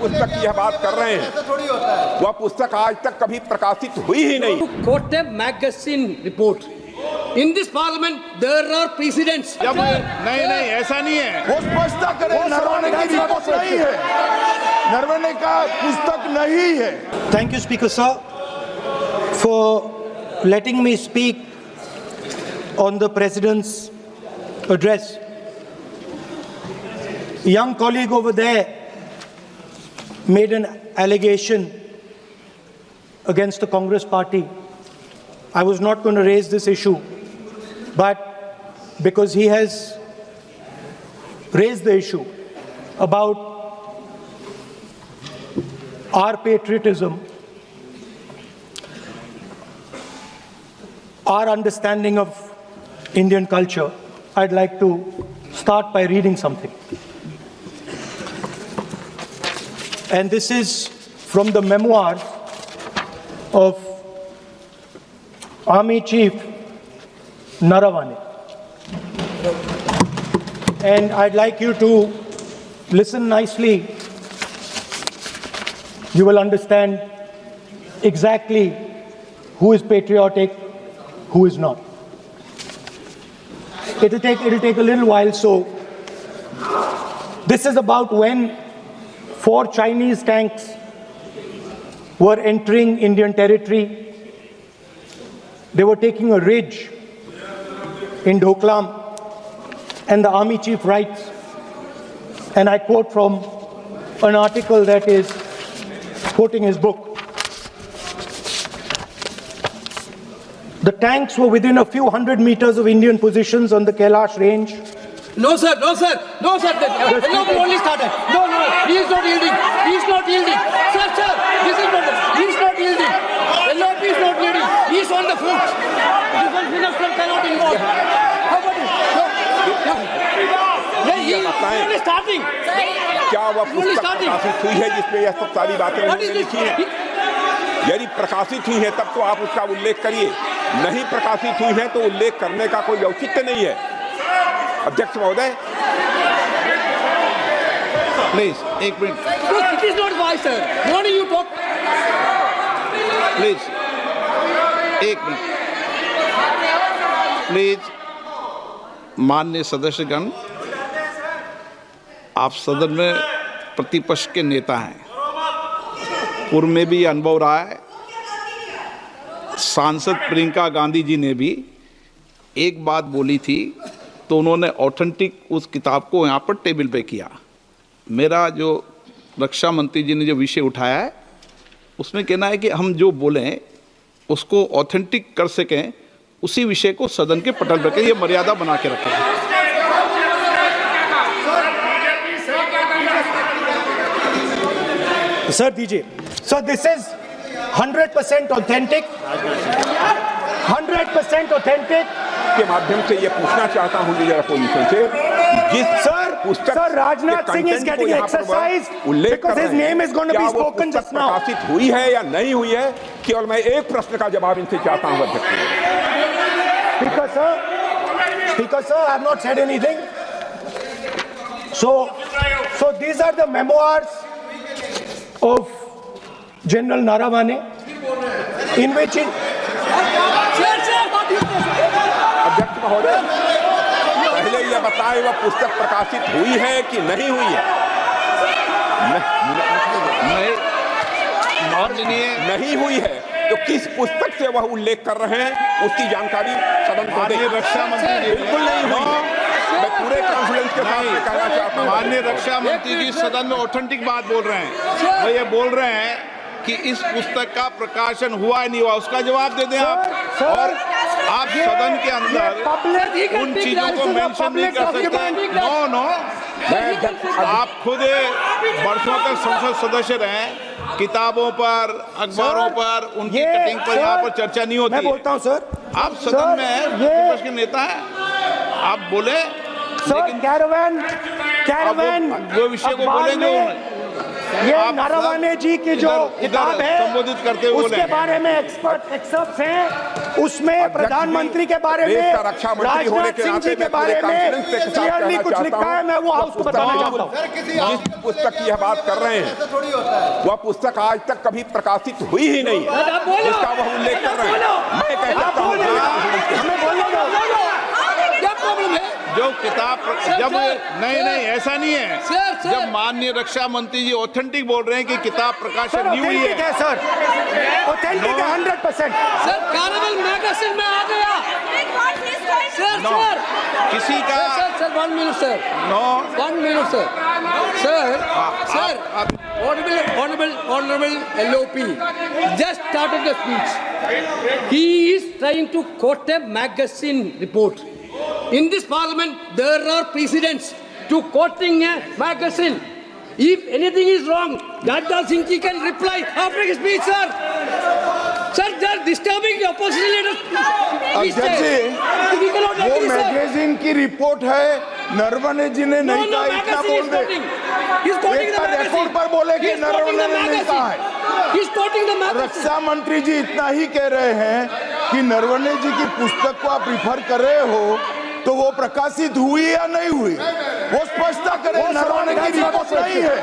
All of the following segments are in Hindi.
पुस्तक की यह बात कर रहे हैं वह पुस्तक आज तक कभी प्रकाशित हुई ही नहीं। Quote a magazine report. In this parliament there are precedents. नहीं ऐसा नहीं है। वो स्पष्टता करें, नरवणे की रिपोर्ट नहीं है, नरवणे का पुस्तक नहीं है। Thank you, Speaker Sir, for letting me speak on the President's address. A young colleague over there made an allegation against the Congress party. I was not going to raise this issue, but because he has raised the issue about our patriotism, our understanding of Indian culture, I'd like to start by reading something. And this is from the memoirs of Army Chief Naravane. And I'd like you to listen nicely. You will understand exactly who is patriotic, who is not. It'll take a little while. So this is about when 4 Chinese tanks were entering Indian territory. They were taking a ridge in Doklam, and the army chief writes, and I quote from an article that is quoting his book. The tanks were within a few hundred meters of Indian positions on the Kailash range. No sir, no sir, no sir. No, only started. No, he is not yielding. He is not yielding. Sir, this is not. He is not yielding. LOP is not yielding. He is on the foot. Defense minister cannot involve. How about it? He is only starting. क्या वह पुस्तक प्रकाशित हुई है जिसमें यह सब सारी बातें उन्होंने लिखी हैं? यदि प्रकाशित हुई है तब तो आप उसका उल्लेख करिए, नहीं प्रकाशित हुई है तो उल्लेख करने का कोई औचित्य नहीं है। अध्यक्ष महोदय, प्लीज एक minute. It is not wise, sir. What do you talk? Please एक मिनट। प्लीज माननीय सदस्यगण, आप सदन में प्रतिपक्ष के नेता हैं, पूर्व में भी अनुभव रहा है। सांसद प्रियंका गांधी जी ने भी एक बात बोली थी तो उन्होंने ऑथेंटिक उस किताब को यहाँ पर टेबल पे किया। मेरा जो रक्षा मंत्री जी ने जो विषय उठाया है उसमें कहना है कि हम जो बोलें उसको ऑथेंटिक कर सकें, उसी विषय को सदन के पटल पर ये मर्यादा बना के रखें। Sir, DJ. So this is 100% authentic. 100% authentic. के माध्यम से ये पूछना चाहता हूँ लीडर अपोजिशन से, जिस पुस्तक Sir, Rajnath Singh is getting exercised because his name is going to be spoken just now. प्रकाशित हुई है या नहीं हुई है, केवल मैं एक प्रश्न का जवाब इनसे चाहता हूँ अध्यक्ष। Speaker sir, I have not said anything. So these are the memoirs of General Naravane, in which अध्यक्ष महोदय, पहले यह बताएं वह पुस्तक प्रकाशित हुई है कि नहीं हुई है? नहीं हुई है तो किस पुस्तक से वह उल्लेख कर रहे हैं उसकी जानकारी सदन को दें। रक्षा मंत्री बिल्कुल नहीं हुई है। मैं पूरे कॉन्फिडेंस के साथ कहना चाहता हूं, माननीय रक्षा मंत्री जी सदन में ऑथेंटिक बात बोल रहे हैं। वो ये बोल रहे हैं कि इस पुस्तक का प्रकाशन हुआ है नहीं हुआ, उसका जवाब दे दें आप। और आप सदन के अंदर उन चीजों को मेंशन नहीं कर सकते। नो, आप खुद वर्षों तक संसद सदस्य रहे, किताबों पर, अखबारों पर, उनकी कटिंग पर यहाँ पर चर्चा नहीं होती। मैं बोलता हूँ सर, आप सदन में विपक्ष के नेता हैं, आप बोले, सर कैरावैन वो विषय को बोलेंगे। ये आप नारावाने जी की जो किताब है संबोधित करते हुए उसके बारे में एक्सपर्ट एक्सर्प्ट हैं, उसमें प्रधानमंत्री के बारे में, राजनाथ सिंह जी के बारे में क्लियरली कुछ लिखा है। मैं वो हाउस को बताना चाहता हूँ। जिस पुस्तक की यह बात कर रहे हैं वह पुस्तक आज तक कभी प्रकाशित हुई ही नहीं है, जिसका वह उल्लेख कर रहे हैं। मैं कहता हूँ हमें बोलने दो। क्या प्रॉब्लम है? जो किताब जब नहीं ऐसा नहीं है। सर। जब माननीय रक्षा मंत्री जी ऑथेंटिक बोल रहे हैं कि किताब प्रकाशित नहीं हुई है। सर ऑथेंटिक है 100%। सर कार्निवल मैगजीन में आ गया। सर किसी का sir 1 minute sir. 1 minute sir. Sir honorable LOP just started the speech. He is trying to quote a magazine report. In this parliament, there are precedents to quoting a magazine. If anything is wrong, Radha Singh ji can reply after his speech, sir. Sir, they are disturbing the opposition leaders. अध्यक्ष जी, We cannot वो agree, sir. मैगजीन की रिपोर्ट है, नरवणे जी ने नहीं कहा, इतना बोल दे। He's quoting the एक magazine. रिपोर्ट पर बोले कि He's quoting the नरवणे ने नहीं कहा है। magazine. He's quoting the magazine. रक्षा मंत्री जी इतना ही कह रहे हैं कि नरवणे जी की पुस्तक को आप रिफर कर रहे हो, तो वो प्रकाशित हुई या नहीं हुई, वो स्पष्टता करें। नरवणे की रिपोर्ट नहीं है,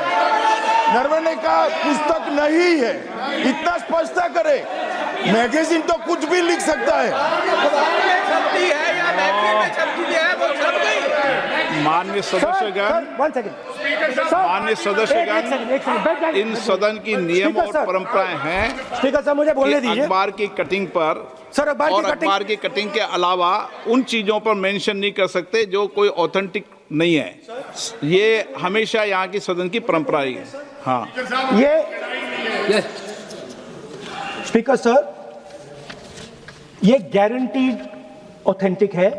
नरवणे का पुस्तक नहीं है, इतना स्पष्टता करे। मैगजीन तो कुछ भी लिख सकता है। माननीय सदस्यगण, माननीय सदस्यगण, इन सदन की नियम और परंपराएं हैं। स्पीकर साहब मुझे बोलने दीजिए। अखबार की कटिंग पर सर और अखबार की कटिंग के अलावा उन चीजों पर मेंशन नहीं कर सकते जो कोई ऑथेंटिक नहीं है। ये हमेशा यहाँ की सदन की परंपरा ही है। हाँ, ये स्पीकर सर, ये गारंटीड ऑथेंटिक है।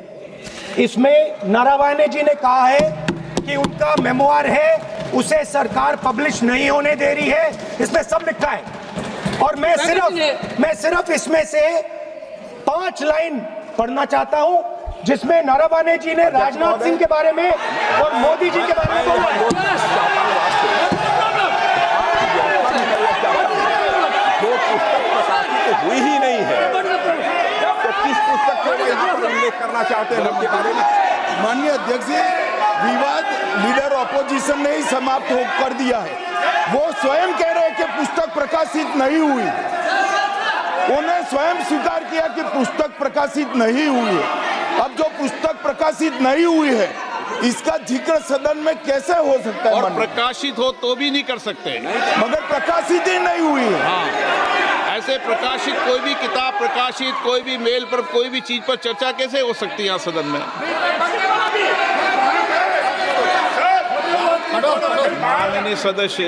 इसमें नारावाने जी ने कहा है कि उनका मेमोआर है, उसे सरकार पब्लिश नहीं होने दे रही है, इसमें सब लिखा है। और मैं सिर्फ इसमें से 5 लाइन पढ़ना चाहता हूं, जिसमें नारावाने जी ने राजनाथ सिंह के बारे में और मोदी जी के बारे में बोला है। जो पुस्तक प्रकाशित हुई ही नहीं है, तो किस पुस्तक को यहाँ पर उल्लेख करना चाहते हैं उनके बारे में? माननीय अध्यक्ष जी, विवाद लीडर ऑपोजिशन ने ही समाप्त कर दिया है। वो स्वयं कह रहे हैं कि पुस्तक प्रकाशित नहीं हुई, उन्हें स्वयं स्वीकार किया कि पुस्तक प्रकाशित नहीं हुई है। अब जो पुस्तक प्रकाशित नहीं हुई है, इसका जिक्र सदन में कैसे हो सकता है? और प्रकाशित हो तो भी नहीं कर सकते, मगर प्रकाशित ही नहीं हुई है। हाँ, ऐसे प्रकाशित कोई भी किताब प्रकाशित, कोई भी मेल पर कोई भी चीज पर चर्चा कैसे हो सकती है यहाँ सदन में? माननीय सदस्य,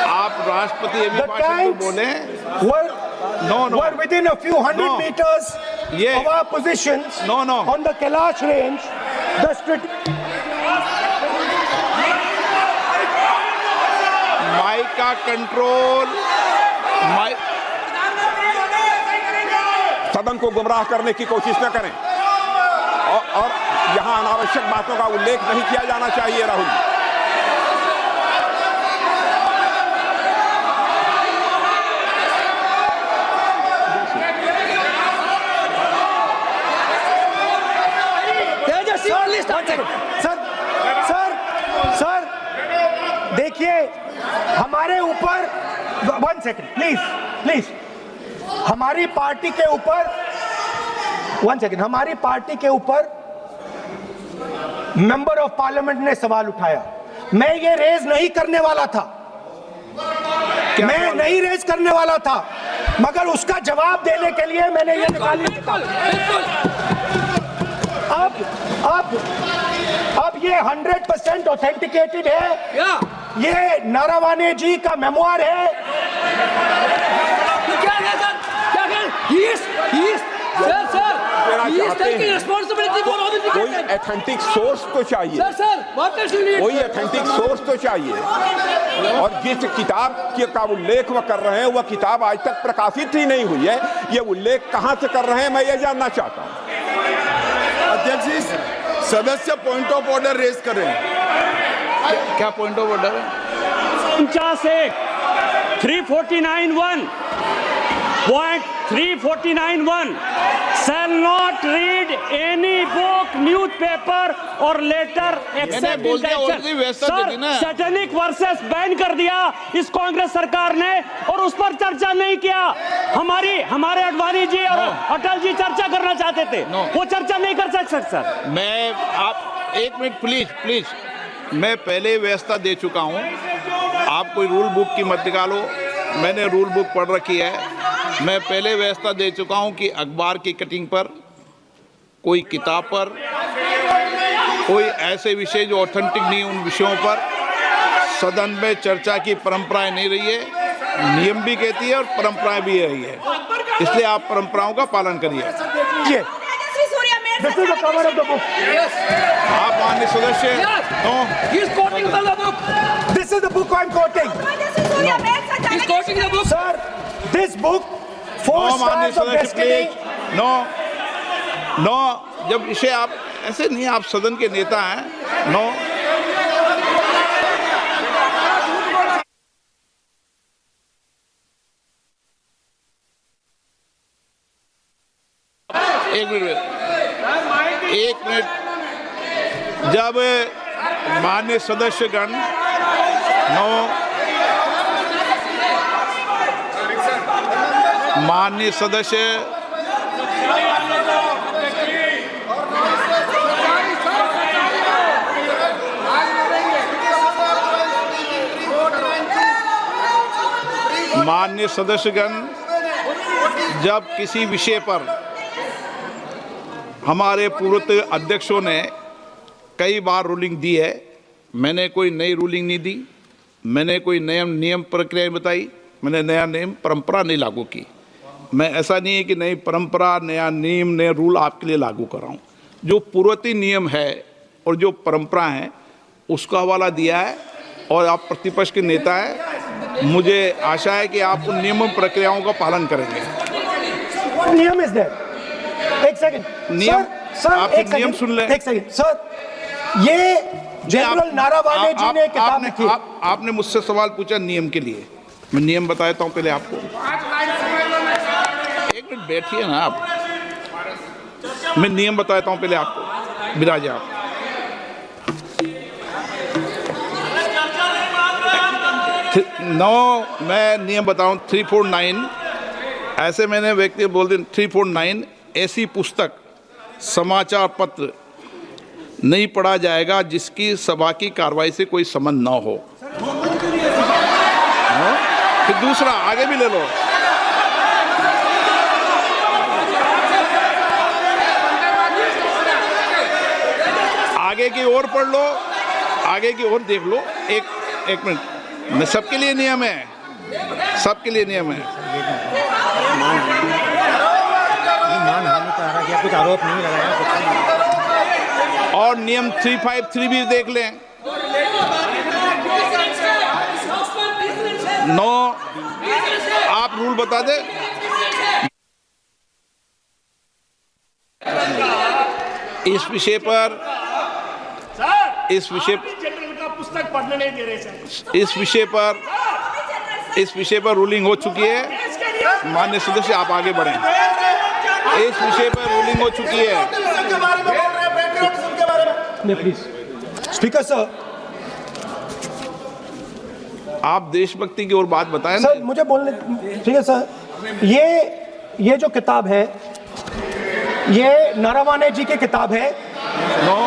आप राष्ट्रपति अभिभाषण को बोले। Were within a few hundred meters of our positions on the Kailash range. Mic का कंट्रोल, सदन को गुमराह करने की कोशिश न करें और यहाँ अनावश्यक बातों का उल्लेख नहीं किया जाना चाहिए। राहुल, सर देखिए, हमारे ऊपर 1 सेकंड प्लीज, हमारी पार्टी के ऊपर 1 सेकंड, हमारी पार्टी के ऊपर मेंबर ऑफ पार्लियामेंट ने सवाल उठाया। मैं ये रेज नहीं करने वाला था, मैं नहीं रेज करने वाला था, मगर उसका जवाब देने के लिए मैंने ये निकाली। अब ये 100% ऑथेंटिकेटेड है। ये नारावाने जी का मेमोआर है। क्या है सर? क्या है? He is taking responsibility for all the कोई ऑथेंटिक सोर्स तो चाहिए। Sir, what does he need? कोई ऑथेंटिक सोर्स तो चाहिए। और जिस किताब का उल्लेख वह कर रहे हैं, वह किताब आज तक प्रकाशित ही नहीं हुई है। ये उल्लेख कहां से कर रहे हैं, मैं ये जानना चाहता हूं। अध्यक्ष जी, सदस्य पॉइंट ऑफ ऑर्डर रेज करें। क्या पॉइंट ऑफ ऑर्डर है? 349(1) shall not read any book, newspaper or letter except बोल in दिया, the already व्यवस्था दे दी ना। सैटेनिक वर्सेस बैन कर दिया इस कांग्रेस सरकार ने और उस पर चर्चा नहीं किया। हमारे अडवाणी जी और अटल जी चर्चा करना चाहते थे, वो चर्चा नहीं कर सकते सर। मैं आप एक मिनट प्लीज मैं पहले व्यवस्था दे चुका हूं। आप कोई रूल बुक की मत निकालो, मैंने रूल बुक पढ़ रखी है। मैं पहले व्यवस्था दे चुका हूं कि अखबार की कटिंग पर, कोई किताब पर, कोई ऐसे विषय जो ऑथेंटिक नहीं, उन विषयों पर सदन में चर्चा की परंपराएं नहीं रही है। नियम भी कहती है और परंपराएं भी रही है, इसलिए आप परंपराओं का पालन करिए। This is the cover of the book. आप माननीय सदस्य no, He is quoting from the book. This is the book I'm quoting. He is quoting the book. Sir, this book, Four no माननीय Stars of सदस्य Destiny. प्लीज नो, जब इसे आप ऐसे नहीं, आप सदन के नेता हैं। नो, एक मिनट जब माननीय सदस्यगण माननीय सदस्य माननीय सदस्यगण, जब किसी विषय पर हमारे पूर्व अध्यक्षों ने कई बार रूलिंग दी है, मैंने कोई नई रूलिंग नहीं दी, मैंने कोई नियम प्रक्रिया बताई, मैंने नया नियम परंपरा नहीं लागू की। मैं ऐसा नहीं है कि नई परंपरा, नया नियम, नया रूल आपके लिए लागू कर रहा हूँ। जो पूर्ववर्ती नियम है और जो परंपरा है उसका हवाला दिया है, और आप प्रतिपक्ष के नेता हैं, मुझे आशा है कि आप उन नियम प्रक्रियाओं का पालन करेंगे। नियम इज देयर। एक सेकंड नियम, सर, आप एक नियम सेकंड, सुन लें। एक सेकंड सर, ये जनरल नारावाने जी ने किताब लिखी। आपने मुझसे सवाल पूछा नियम के लिए, मैं नियम बताता हूं पहले आपको। एक मिनट बैठिए ना आप, मैं नियम बताता हूं पहले आपको। विराज आप मैं नियम बताऊं 349, ऐसे मैंने व्यक्ति बोल दिया 349, ऐसी पुस्तक, समाचार पत्र नहीं पढ़ा जाएगा जिसकी सभा की कार्रवाई से कोई संबंध ना हो। फिर दूसरा आगे भी ले लो, आगे की ओर पढ़ लो, आगे की ओर देख लो। एक मिनट, मैं सबके लिए नियम है, सबके लिए नियम है। कुछ आरोप नहीं लगाया। और नियम 353 भी देख लें। नो, आप रूल बता दे। इस विषय पर पुस्तक पढ़ने नहीं दे रहे सर। इस विषय पर रूलिंग हो चुकी है। माननीय सदस्य आप आगे बढ़ें। इस विषय पर रूलिंग हो चुकी है। प्लीज स्पीकर सर, आप देशभक्ति की ओर बात बताएं ना। सर मुझे बोलने, ठीक है सर, ये जो किताब है, ये नारावाने जी की किताब है। नो,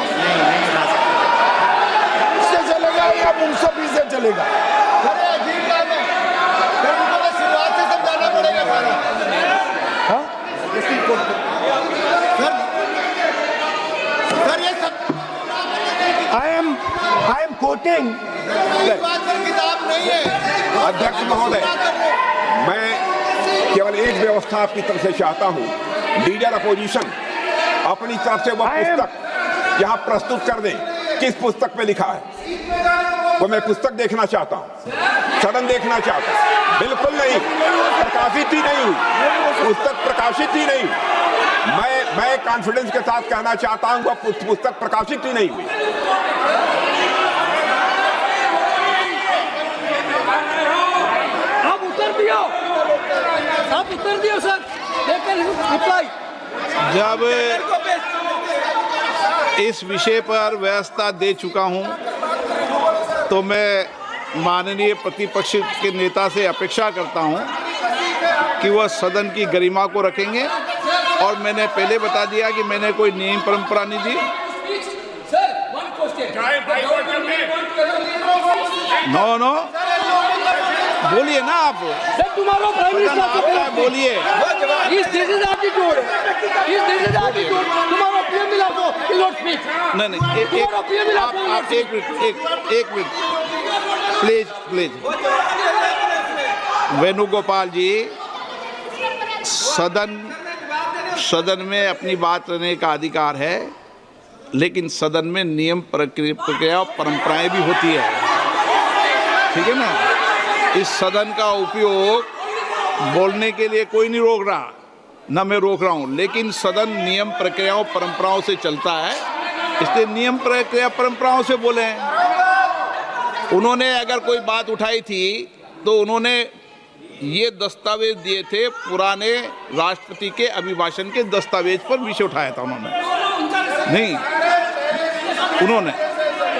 इससे चलेगा या मुंसफी से चलेगा? शुरुआत से समझाना पड़ेगा। I am quoting. किताब नहीं है अध्यक्ष महोदय, मैं केवल एक व्यवस्था आपकी तरफ से चाहता हूं। लीडर अपोजिशन अपनी तरफ से वह पुस्तक यहां प्रस्तुत कर दें। किस पुस्तक पे लिखा है वो मैं पुस्तक देखना चाहता हूं, सदन देखना चाहता हूं। बिल्कुल नहीं, प्रकाशित ही नहीं हुई पुस्तक, प्रकाशित ही नहीं। मैं कॉन्फिडेंस के साथ कहना चाहता हूं वह पुस्तक प्रकाशित ही नहीं हुई। कर दिया सर, रिप्लाई। जब इस विषय पर व्यवस्था दे चुका हूं तो मैं माननीय प्रतिपक्ष के नेता से अपेक्षा करता हूं कि वह सदन की गरिमा को रखेंगे। और मैंने पहले बता दिया कि मैंने कोई नियम परंपरा नहीं दी। नो बोलिए ना आप, तुम्हारा प्राइम मिनिस्टर बोलिए। तुम्हारा पीएम मिला तो स्पीच। नहीं आप एक मिनट प्लीज। वेणुगोपाल जी, सदन में अपनी बात करने का अधिकार है, लेकिन सदन में नियम प्रक्रिया और परंपराएं भी होती है, ठीक है ना। इस सदन का उपयोग बोलने के लिए कोई नहीं रोक रहा, ना मैं रोक रहा हूं, लेकिन सदन नियम प्रक्रियाओं परंपराओं से चलता है, इसलिए नियम प्रक्रिया परंपराओं से बोले। उन्होंने अगर कोई बात उठाई थी तो उन्होंने ये दस्तावेज दिए थे, पुराने राष्ट्रपति के अभिभाषण के दस्तावेज पर विषय उठाया था उन्होंने।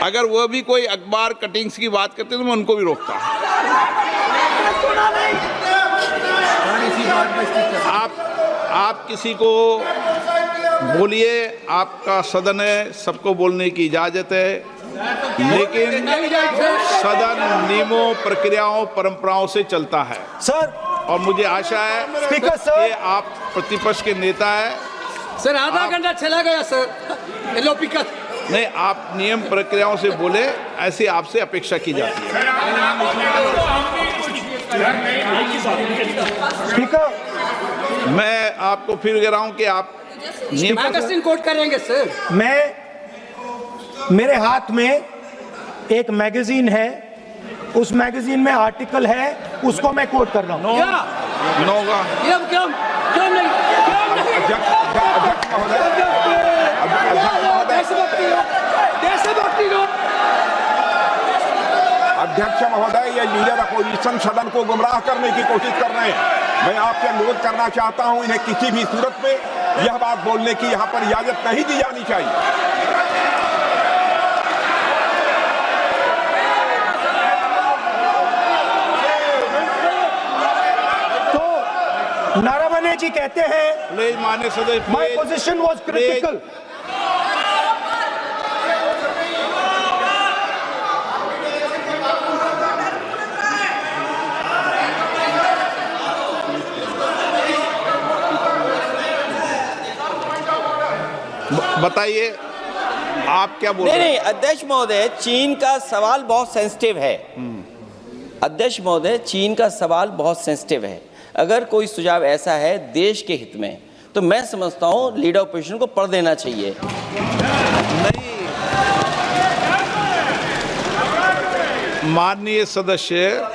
अगर वह भी कोई अखबार कटिंग्स की बात करते तो मैं उनको भी रोकता। आप किसी को बोलिए, आपका सदन है, सबको बोलने की इजाजत है, लेकिन सदन नियमों प्रक्रियाओं परंपराओं से चलता है सर। और मुझे आशा है स्पीकर सर कि आप प्रतिपक्ष के नेता है सर। आधा घंटा चला गया सर। नहीं, आप नियम प्रक्रियाओं से बोले, ऐसी आपसे अपेक्षा की जाती है। स्पीकर, मैं आपको फिर कह रहा हूं कि आप मैगजीन कोट करेंगे सर। मेरे हाथ में एक मैगजीन है, उस मैगजीन में आर्टिकल है, उसको मैं कोट कर रहा हूँ। अध्यक्ष महोदय, ये लीडर अपोजिशन सदन को गुमराह करने की कोशिश कर रहे हैं। मैं आपसे अनुरोध करना चाहता हूं, इन्हें किसी भी सूरत में यह बात बोलने की यहां पर इजाजत नहीं दी जानी चाहिए। तो नारावने जी कहते हैं, माननीय सदस्य, माय पोजीशन वाज क्रिटिकल। बताइए आप क्या बोल रहे हैं? नहीं, अध्यक्ष महोदय, चीन का सवाल बहुत सेंसिटिव है। अध्यक्ष महोदय, चीन का सवाल बहुत सेंसिटिव है। अगर कोई सुझाव ऐसा है देश के हित में, तो मैं समझता हूं लीडर ऑपोजिशन को पढ़ देना चाहिए। नहीं, माननीय सदस्य,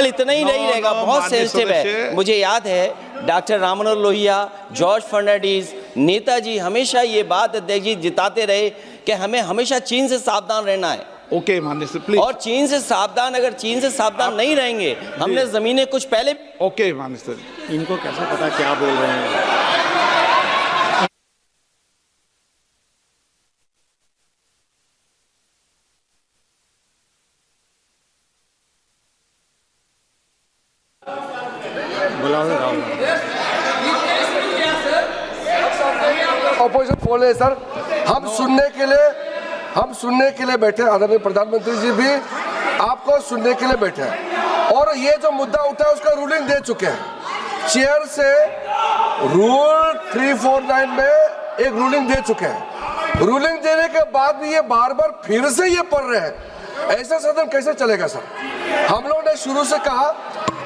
इतना ही नहीं रहेगा, बहुत सेंसिटिव है। मुझे याद है डॉक्टर राम मनोहर लोहिया, जॉर्ज फर्नांडिस, नेताजी हमेशा ये बात अध्यक्ष जी जिताते रहे कि हमें हमेशा चीन से सावधान रहना है। ओके माननीय सर, प्लीज। और चीन से सावधान, अगर चीन से सावधान नहीं रहेंगे, हमने जमीनें कुछ पहले। ओके माननीय सर। इनको कैसे पता क्या बोल रहे हैं? ऑपोजिशन बोले सर, हम सुनने के लिए बैठे। आदरणीय प्रधानमंत्री जी भी आपको सुनने के लिए बैठे हैं, और ये जो मुद्दा उठा है उसका रूलिंग दे चुके हैं। चेयर से रूल 349 में एक रूलिंग दे चुके हैं। रूलिंग देने के बाद भी ये बार बार फिर से ये पढ़ रहे हैं। ऐसा सदन कैसे चलेगा सर? हम लोगों ने शुरू से कहा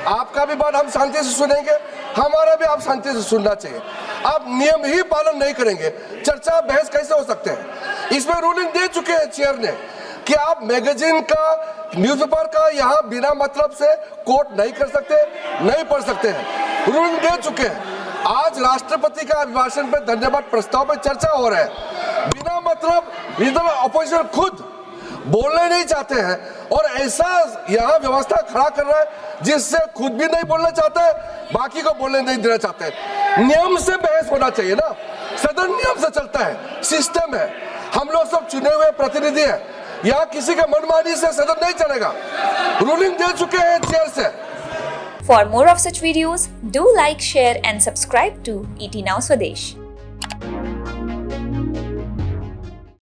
आपका भी बात हम शांति से सुनेंगे, हमारा भी आप शांति से सुनना चाहिए। आप नियम ही पालन नहीं करेंगे, चर्चा बहस कैसे हो सकते हैं? इसमें रूलिंग दे चुके हैं चेयर ने कि आप मैगजीन का, न्यूज़पेपर का यहाँ बिना मतलब से कोट नहीं कर सकते, नहीं पढ़ सकते हैं। रूलिंग दे चुके हैं। आज राष्ट्रपति का अभिभाषण पे धन्यवाद प्रस्ताव पे चर्चा हो रहा है। बिना मतलब लीडर ऑपोजिशन खुद बोलने नहीं चाहते हैं और ऐसा यहाँ व्यवस्था खड़ा कर रहा है। जिससे खुद भी नहीं बोलना चाहते, बाकी को बोलने नहीं देना चाहते। नियम से बहस होना चाहिए ना, सदन नियम से चलता है, सिस्टम है, हम लोग सब चुने हुए प्रतिनिधि हैं, यहाँ किसी के मनमानी से सदन नहीं चलेगा। रूलिंग दे चुके हैं चेयर से। For more of such videos, do like, share and subscribe to ET Now Swadesh.